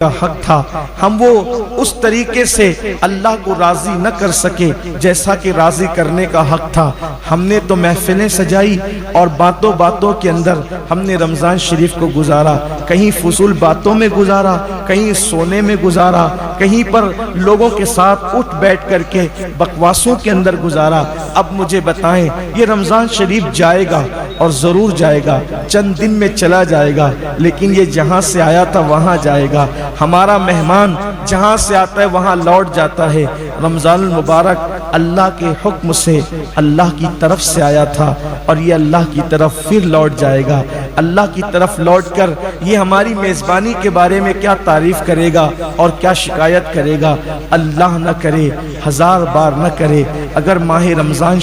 کا حق تھا، ہم وہ اس طریقے سے اللہ کو راضی نہ کر سکے جیسا کہ راضی کرنے کا حق تھا۔ ہم نے تو محفلیں سجائی اور باتوں باتوں کے اندر ہم نے رمضان شریف کو گزارا، کہیں فضول باتوں میں گزارا، کہیں سونے میں گزارا، کہیں پر لوگوں کے ساتھ اٹھ بیٹھ کر کے بکواسوں کے اندر گزارا۔ اب مجھے بتائیں، یہ رمضان شریف جائے گا اور ضرور جائے گا، چند دن میں چلا جائے گا، لیکن یہ جہاں سے آیا تھا وہاں جائے گا۔ ہمارا مہمان جہاں سے آتا ہے وہاں لوٹ جاتا ہے۔ رمضان المبارک اللہ کے حکم سے اللہ کی طرف سے آیا تھا اور یہ اللہ کی طرف پھر لوٹ جائے گا۔ اللہ کی طرف لوٹ کر یہ ہماری میزبانی کے بارے میں کیا تعریف کرے گا اور کیا شکایت کرے گا؟ اللہ نہ کرے، ہزار بار نہ کرے، اگر ماہ رمضان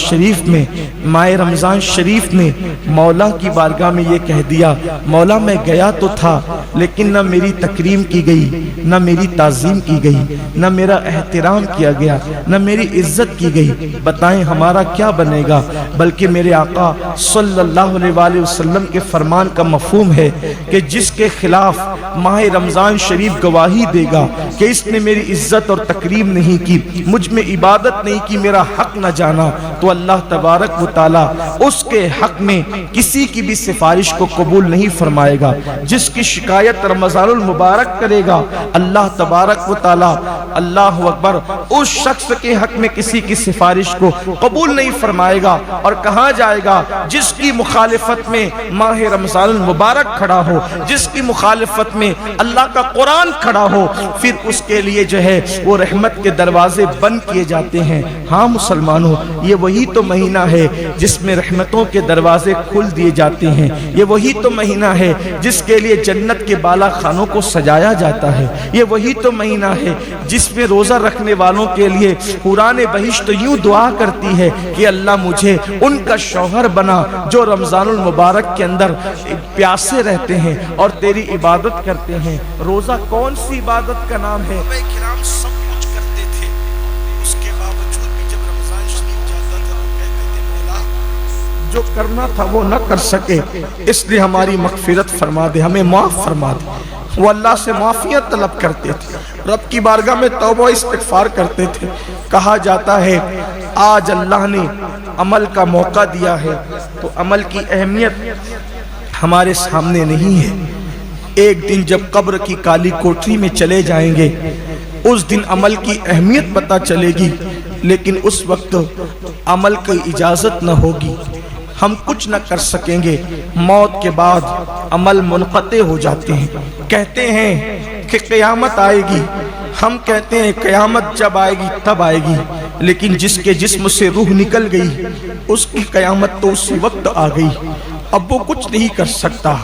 شریف میں مولا کی بارگاہ میں یہ کہہ دیا، مولا میں گیا تو تھا لیکن نہ میری تکریم کی گئی، نہ میری تعظیم کی گئی، نہ میرا احترام کیا گیا، نہ میری عزت کی گئی، بتائیں ہمارا کیا بنے گا؟ بلکہ میرے آقا صلی اللہ علیہ وآلہ وسلم کے فرمان کا مفہوم ہے کہ جس کے خلاف ماہ رمضان شریف گواہی دے گا کہ اس نے میری عزت اور تکریم نہیں کی، مجھ میں عبادت نہیں کی، میرا حق نہ جانا، تو اللہ تبارک و تعالی اس کے حق میں کسی کی بھی سفارش کو قبول نہیں فرمائے گا۔ جس کی شکایت رمضان المبارک کرے گا، اللہ تبارک و تعالی، اللہ اکبر، اس شخص کے حق میں کسی کی سفارش کو قبول نہیں فرمائے گا۔ اور کہاں جائے گا؟ جس کی مخالفت میں ماہ رمضان المبارک کھڑا ہو، جس کی مخالفت میں اللہ کا قرآن کھڑا ہو، پھر اس کے لیے جو ہے وہ رحمت کے دروازے بند کیے جاتے ہیں۔ ہاں مسلمانوں، یہ وہی تو مہینہ ہے جس میں رحمتوں کے دروازے کھل دیے جاتے ہیں، یہ وہی تو مہینہ ہے جس کے لیے جنت کے بالا خانوں کو سجایا جاتا ہے، یہ وہی تو مہینہ ہے جس میں روزہ رکھنے والوں کے لیے قرآن بہشت یوں دعا کرتی ہے کہ اللہ مجھے ان کا شوہر بنا جو رمضان المبارک کے اندر پیاسے رہتے ہیں اور تیری عبادت کرتے ہیں۔ روزہ کون سی عبادت کا نام ہے؟ کرام سب کچھ کرتے تھے، اس کے باوجود بھی جب رمضان شریف جاتا تھا وہ کہتے تھے مولا جو کرنا تھا وہ نہ کر سکے، اس لیے ہماری مغفرت فرما دے، ہمیں معاف فرما دے۔ وہ اللہ سے معافیت طلب کرتے تھے، رب کی بارگاہ میں توبہ استغفار کرتے تھے۔ کہا جاتا ہے آج اللہ نے عمل کا موقع دیا ہے تو عمل کی اہمیت ہمارے سامنے نہیں ہے۔ ایک دن جب قبر کی کالی کوٹری میں چلے جائیں گے، اس دن عمل کی اہمیت پتہ چلے گی، لیکن اس وقت عمل کی اجازت نہ ہوگی، ہم کچھ نہ کر سکیں گے۔ موت کے بعد عمل منقطع ہو جاتے ہیں۔ کہتے ہیں کہ قیامت آئے گی، ہم کہتے ہیں قیامت جب آئے گی تب آئے گی، لیکن جس کے جسم سے روح نکل گئی اس کی قیامت تو اسی وقت آ گئی، اب وہ کچھ نہیں کر سکتا۔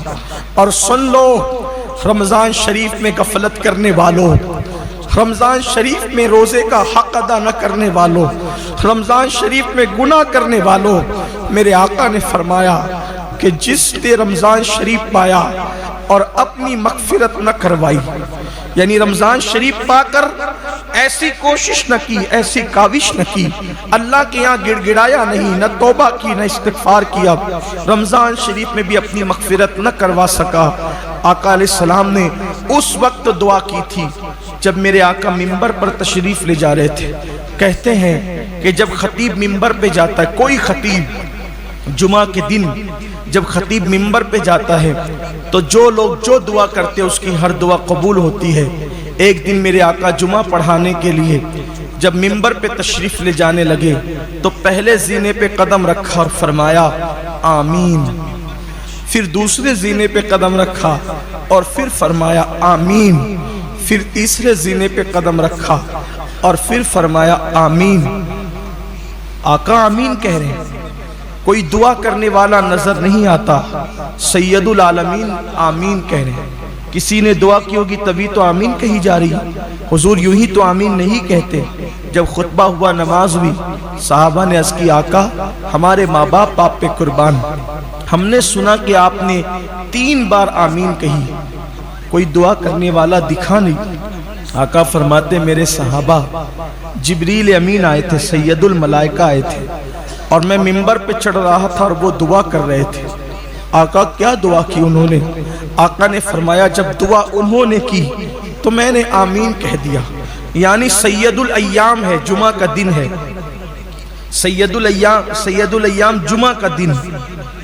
اور سن لو رمضان شریف میں غفلت کرنے والوں، رمضان شریف میں روزے کا حق ادا نہ کرنے والوں، رمضان شریف میں گناہ کرنے والوں، میرے آقا نے فرمایا کہ جس نے رمضان شریف پایا اور اپنی مغفرت نہ کروائی، یعنی رمضان شریف پا کر ایسی کوشش نہ کی، ایسی کاوش نہ کی، اللہ کے یہاں گڑ گڑایا نہیں، نہ توبہ کی، نہ استغفار کیا، رمضان شریف میں بھی اپنی مغفرت نہ کروا سکا۔ آقا علیہ السلام نے اس وقت دعا کی تھی جب میرے آقا منبر پر تشریف لے جا رہے تھے۔ کہتے ہیں کہ جب خطیب منبر پہ جاتا ہے، کوئی خطیب جمعہ کے دن جب خطیب منبر پہ جاتا ہے تو جو لوگ جو دعا کرتے ہیں اس کی ہر دعا قبول ہوتی ہے۔ ایک دن میرے آقا جمعہ پڑھانے کے لیے جب منبر پہ تشریف لے جانے لگے تو پہلے زینے پہ قدم رکھا اور فرمایا آمین، پھر دوسرے زینے پہ قدم رکھا اور پھر فرمایا آمین، پھر تیسرے زینے پہ قدم رکھا اور پھر فرمایا آمین۔ آقا آمین کہہ رہے ہیں، کوئی دعا کرنے والا نظر نہیں آتا، سید العالمین آمین کہہ رہے ہیں۔ کسی نے دعا کی ہوگی تبھی تو آمین کہی جا رہی، حضور یوں ہی تو آمین نہیں کہتے۔ جب خطبہ ہوا، نماز ہوئی، صحابہ نے عرض کی آقا ہمارے ماں باپ آپ پہ قربان، ہم نے سنا کہ آپ نے 3 بار آمین کہی، کوئی دعا کرنے والا دکھا نہیں۔ آقا فرماتے میرے صحابہ جبریل امین آئے تھے، سید الملائکہ آئے تھے اور میں منبر پہ چڑھ رہا تھا اور وہ دعا کر رہے تھے۔ آقا کیا دعا کی انہوں نے؟ آقا نے فرمایا جب دعا انہوں نے کی تو میں نے آمین کہہ دیا. یعنی سید الایام ہے، جمعہ کا دن ہے. سید الایام جمعہ کا دن،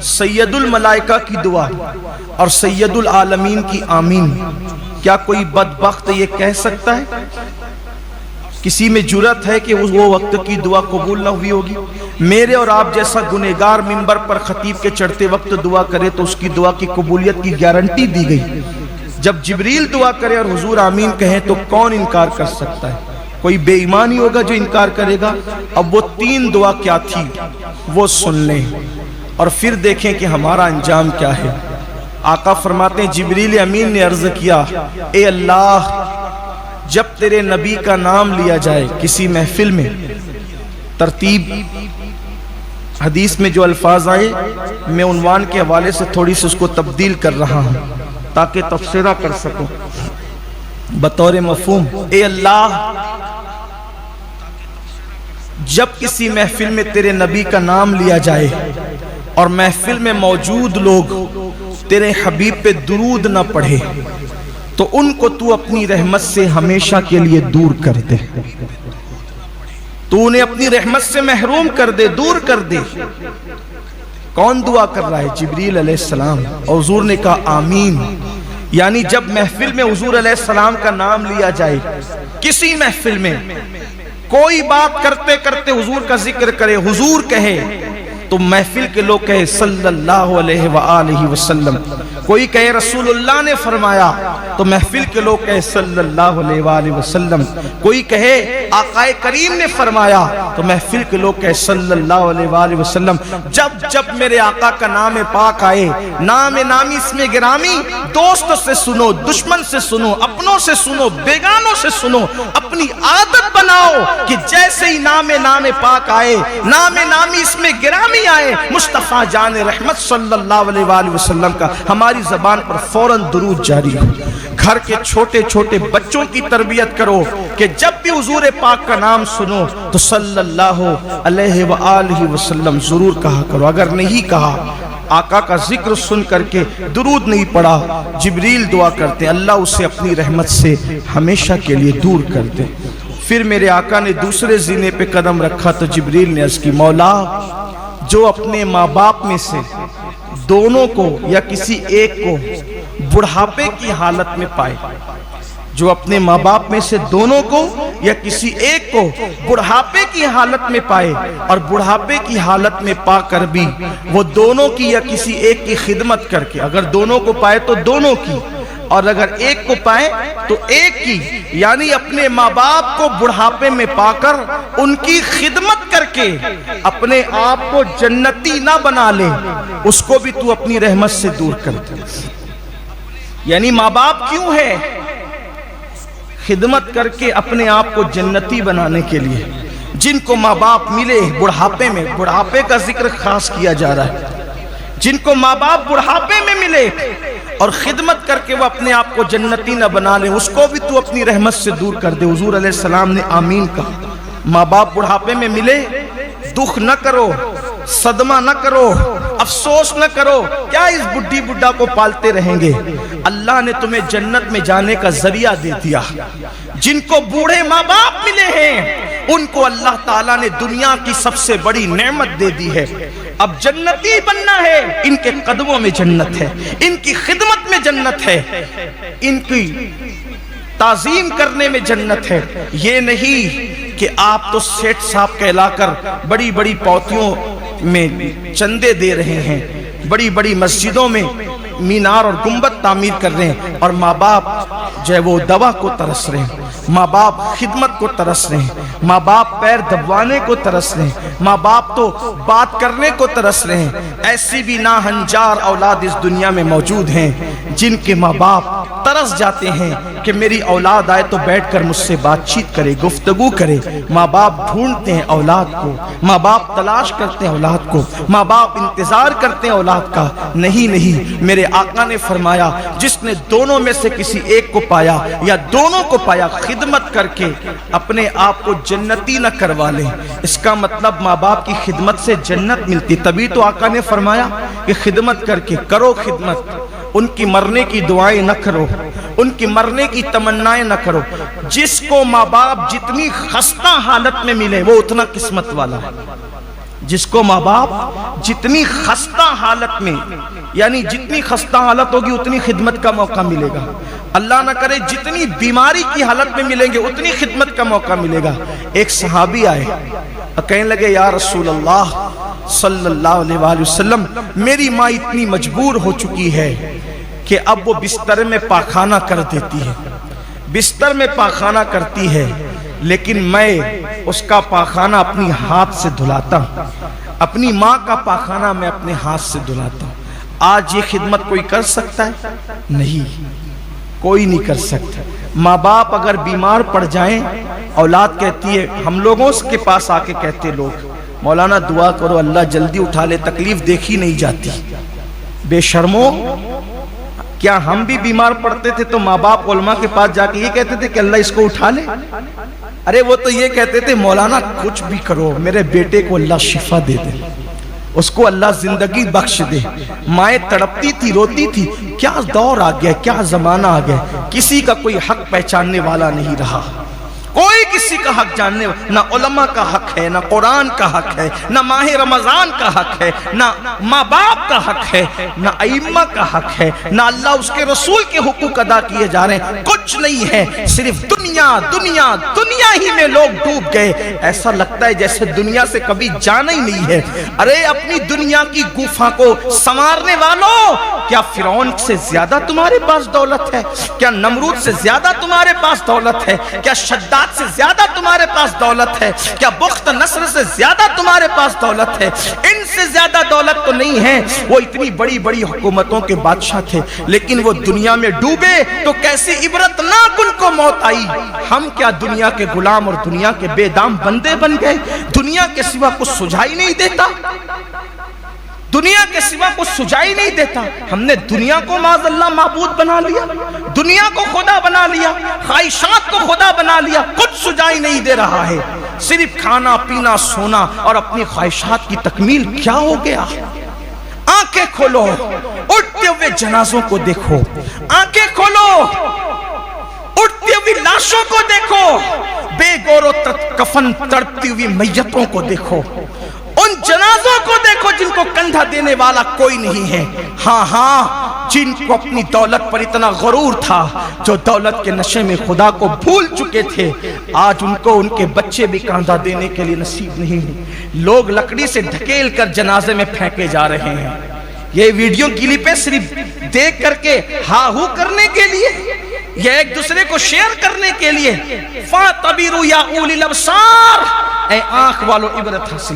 سید الملائکہ کی دعا اور سید العالمین کی آمین. کیا کوئی بدبخت یہ کہہ سکتا ہے؟ کسی میں جرأت ہے کہ وہ وقت کی دعا قبول نہ ہوئی ہوگی؟ میرے اور آپ جیسا گنہگار منبر پر خطیب کے چڑھتے وقت دعا کرے تو اس کی دعا کی قبولیت کی گارنٹی دی گئی. جب جبریل دعا کرے اور حضور آمین کہیں تو کون انکار کر سکتا ہے؟ کوئی بے ایمان ہی ہوگا جو انکار کرے گا. اب وہ 3 دعا کیا تھی وہ سن لیں اور پھر دیکھیں کہ ہمارا انجام کیا ہے. آقا فرماتے ہیں جبریل امین نے عرض کیا، اے اللہ جب تیرے نبی کا نام لیا جائے کسی محفل میں، ترتیب حدیث میں جو الفاظ آئے میں عنوان کے حوالے سے تھوڑی سی اس کو تبدیل کر رہا ہوں تاکہ تفسیرہ کر سکوں بطور مفہوم. اے اللہ جب کسی محفل میں تیرے نبی کا نام لیا جائے اور محفل میں موجود لوگ تیرے حبیب پہ درود نہ پڑھے تو ان کو تو اپنی رحمت سے ہمیشہ کے لیے دور کر دے. تو انہیں اپنی رحمت سے محروم کر دے، دور کر دے. کون دعا کر رہا ہے؟ جبریل علیہ السلام. اور حضور نے کہا آمین. یعنی جب محفل میں حضور علیہ السلام کا نام لیا جائے، کسی محفل میں کوئی بات کرتے کرتے حضور کا ذکر کرے، حضور کہے تو محفل کے لوگ کہے صلی اللہ علیہ وآلہ وسلم. کوئی کہے رسول اللہ نے فرمایا تو محفل کے لوگ کہے صلی اللہ علیہ وآلہ وسلم. کوئی کہے آقا کریم نے فرمایا تو محفل کے لوگ کہے صلی اللہ علیہ وآلہ وسلم. جب جب میرے آقا کا نام پاک آئے، نام نامی اس میں گرامی، دوست سے سنو، دشمن سے سنو، اپنوں سے سنو، بیگانوں سے سنو. اپنی عادت بناؤ کہ جیسے ہی نام پاک آئے، نام نامی اس میں گرامی آئے، مصطفیٰ جان رحمت صلی اللہ علیہ وآلہ وسلم کا ہماری زبان پر فوراً درود جاری ہو. گھر کے چھوٹے چھوٹے بچوں کی تربیت کرو کہ جب بھی حضور پاک کا نام سنو تو صلی اللہ علیہ وآلہ وسلم ضرور کہا کرو. اگر نہیں کہا، آقا کا ذکر سن کر کے درود نہیں پڑھا، جبریل دعا کرتے اللہ اسے اپنی رحمت سے ہمیشہ کے لیے دور کر دے. پھر میرے آقا نے دوسرے زینے پہ قدم رکھا تو جبریل نے عرض کی مولا جو اپنے ماں باپ میں سے دونوں کو یا کسی ایک کو بڑھاپے کی حالت میں پائے، جو اپنے ماں باپ میں سے دونوں کو یا کسی ایک کو بڑھاپے کی حالت میں پائے اور بڑھاپے کی حالت میں پا کر بھی وہ دونوں کی یا کسی ایک کی خدمت کر کے، اگر دونوں کو پائے تو دونوں کی اور اگر ایک کو پائے تو ایک کی، یعنی اپنے ماں باپ کو بڑھاپے میں پا کر ان کی خدمت کر کے اپنے آپ کو جنتی نہ بنا لے، اس کو بھی تو اپنی رحمت سے دور کر دے. یعنی ماں باپ کیوں ہے؟ خدمت کر کے اپنے آپ کو جنتی بنانے کے لیے. جن کو ماں باپ ملے بڑھاپے میں، بڑھاپے کا ذکر خاص کیا جا رہا ہے، جن کو ماں باپ بڑھاپے میں ملے اور خدمت کر کے وہ اپنے آپ کو جنتی نہ بنا لیں، اس کو بھی تو اپنی رحمت سے دور کر دے. حضور علیہ السلام نے آمین کہا. ماں باپ بڑھاپے میں ملے، دکھ نہ کرو، صدمہ نہ کرو، افسوس نہ کرو، کیا اس بڈھی بڈھا کو پالتے رہیں گے. اللہ نے تمہیں جنت میں جانے کا ذریعہ دے دیا. جن کو بوڑھے ماں باپ ملے ہیں ان کو اللہ تعالیٰ نے دنیا کی سب سے بڑی نعمت دے دی ہے. اب جنتی بننا ہے، ان کے قدموں میں جنت ہے، ان کی خدمت میں جنت ہے، ان کی تعظیم کرنے میں جنت ہے. یہ نہیں کہ آپ تو سیٹھ صاحب کہلا کر بڑی بڑی پوتیوں میں چندے دے رہے ہیں، بڑی بڑی مسجدوں میں مینار اور گنبد تعمیر کر رہے ہیں اور ماں باپ جو ہے وہ دوا کو ترس رہے ہیں، ماں باپ خدمت کو ترس رہے ہیں، ماں باپ پیر دبوانے کو ترس رہے ہیں، ماں باپ تو بات کرنے کو ترس رہے ہیں. ایسی بھی ناہنجار اولاد اس دنیا میں موجود ہیں جن کے ماں باپ ترس جاتے ہیں کہ میری اولاد آئے تو بیٹھ کر مجھ سے بات چیت کرے، گفتگو کرے. ماں باپ ڈھونڈتے ہیں اولاد کو، ماں باپ تلاش کرتے ہیں اولاد کو، ماں باپ انتظار کرتے ہیں اولاد کا. نہیں، میرے آقا نے فرمایا جس نے دونوں میں سے کسی ایک کو پایا یا دونوں کو پایا، خدمت کر کے اپنے آپ کو جنتی نہ کروا لیں. اس کا مطلب ماں باپ کی خدمت سے جنت ملتی. تبھی تو آقا نے فرمایا کہ خدمت کر کے کرو خدمت ان کی مرنے کی دعائیں نہ کرو، ان کی مرنے کی تمنائیں نہ کرو۔ جس کو ماں باپ جتنی خستہ حالت میں ملے وہ اتنا قسمت والا ہے۔ جس کو ماں باپ جتنی خستہ حالت میں، یعنی جتنی خستہ حالت ہوگی اتنی خدمت کا موقع ملے گا۔ اللہ نہ کرے جتنی بیماری کی حالت میں ملیں گے اتنی خدمت کا موقع ملے گا۔ ایک صحابی آئے اور کہنے لگے یا رسول اللہ صلی اللہ علیہ وآلہ وسلم، میری ماں اتنی مجبور ہو چکی ہے کہ اب وہ بستر میں پاخانہ کر دیتی ہے، بستر میں پاخانہ کرتی ہے، لیکن میں اس کا پاخانہ اپنی ہاتھ سے دھلاتا ہوں، اپنی ماں کا پاخانہ میں اپنے ہاتھ سے دھلاتا ہوں۔ آج یہ خدمت کوئی کر سکتا ہے؟ نہیں، کوئی نہیں کر سکتا۔ ماں باپ اگر بیمار پڑ جائیں، اولاد کہتی ہے، ہم لوگوں کے پاس آ کے کہتے لوگ مولانا دعا کرو اللہ جلدی اٹھا لے، تکلیف دیکھی نہیں جاتی۔ بے شرمو، کیا ہم بھی بیمار پڑتے تھے تو ماں باپ علماء کے پاس جا کے یہ کہتے تھے کہ اللہ اس کو اٹھا لے؟ ارے وہ تو یہ کہتے تھے مولانا کچھ بھی کرو میرے بیٹے کو اللہ شفا دے دے، اس کو اللہ زندگی بخش دے۔ مائیں تڑپتی تھی، روتی تھی۔ کیا دور آ گیا، کیا زمانہ آ گیا، کسی کا کوئی حق پہچاننے والا نہیں رہا، کوئی کسی کا حق جاننے، نہ علماء کا حق ہے، نہ قرآن کا حق ہے، نہ ماہ رمضان کا حق ہے، نہ ماں باپ کا حق ہے، نہ ائمہ کا حق ہے، نہ اللہ اس کے رسول کے حقوق ادا کیے جا رہے ہیں، کچھ نہیں ہے، صرف دنیا دنیا دنیا ہی میں لوگ ڈوب گئے۔ ایسا لگتا ہے جیسے دنیا سے کبھی جانا ہی نہیں ہے۔ ارے اپنی دنیا کی گفا کو سنوارنے والوں، کیا فرعون سے زیادہ تمہارے پاس دولت ہے؟ کیا نمرود سے زیادہ تمہارے پاس دولت ہے؟ کیا شداد سے زیادہ تمہارے پاس دولت ہے؟ کیا بخت نصر سے زیادہ تمہارے پاس دولت ہے؟ ان سے زیادہ دولت تو نہیں ہے۔ وہ اتنی بڑی بڑی حکومتوں کے بادشاہ تھے، لیکن وہ دنیا میں ڈوبے تو کیسی عبرتناک ان کو موت آئی۔ ہم کیا دنیا کے غلام اور دنیا کے بے دام بندے بن گئے؟ دنیا کے سوا کچھ سجائی نہیں دیتا، دنیا کے سوا کچھ سجائی نہیں دیتا۔ ہم نے دنیا کو معاذ اللہ معبود بنا لیا، دنیا کو خدا بنا لیا، خواہشات کو خدا بنا لیا، کچھ سجائی نہیں دے رہا ہے۔ صرف کھانا پینا سونا اور اپنی خواہشات کی تکمیل کیا ہو گیا؟ آنکھیں کھولو، اٹھتے ہوئے جنازوں کو دیکھو، آنکھیں کھولو، اٹھتی ہوئی لاشوں کو دیکھو، بے گور و کفن تڑپتی ہوئی میتوں کو دیکھو، ان جنازوں کو دیکھو جن کو کندھا دینے والا کوئی نہیں ہے۔ ہاں ہاں، جن کو اپنی دولت پر اتنا غرور تھا، جو دولت کے نشے میں خدا کو بھول چکے تھے، آج ان کو ان کے بچے بھی کندھا دینے کے لیے نصیب نہیں ہے۔ لوگ لکڑی سے ڈھکیل کر جنازے میں پھینکے جا رہے ہیں۔ یہ ویڈیو کلپیں صرف دیکھ کر کے ہا ہو کرنے کے لیے، یا ایک دوسرے کو شیئر کرنے کے لیے۔ فَاعْتَبِرُوا يَا أُولِي الْأَبْصَارِ، اے آنکھ والو عبرت حاصل